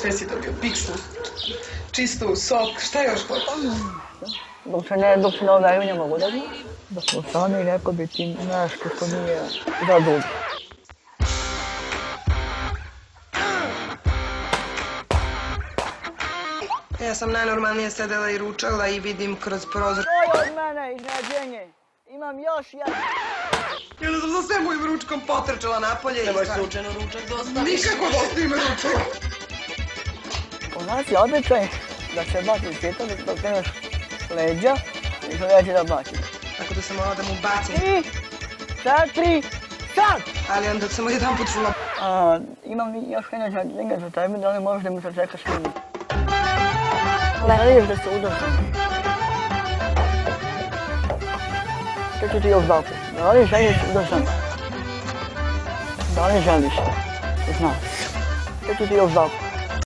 Sve si dobio, pikšu, čistu, sok, šta još hoćeš? Dok se ne odaju ne mogu da znam. Da smo sami neko bi ti nešto što nije za dug. Ja sam najnormalnije sedela i ručala i vidim kroz prozor. To je od mene iznenađenje. Imam još jedan. I onda sam sa sve mojim ručkom potrčala napolje i... Nemoj slučajno ručak dostaviš. Nikako da ostavim ručak. U nas je običaj da se baci svjetom dok nemaš leđa i što neće da baci. Tako da sam morala da mu bacim. 3, 4, sad! Ali onda sam jedan put čula... Imam još jedan za tebe, da li možeš da mi se čekaš minut. Ne vidiš da se udržam. Što ću ti još dati? Da li želiš udržam? Da li želiš? Znam. Što ću ti još dati?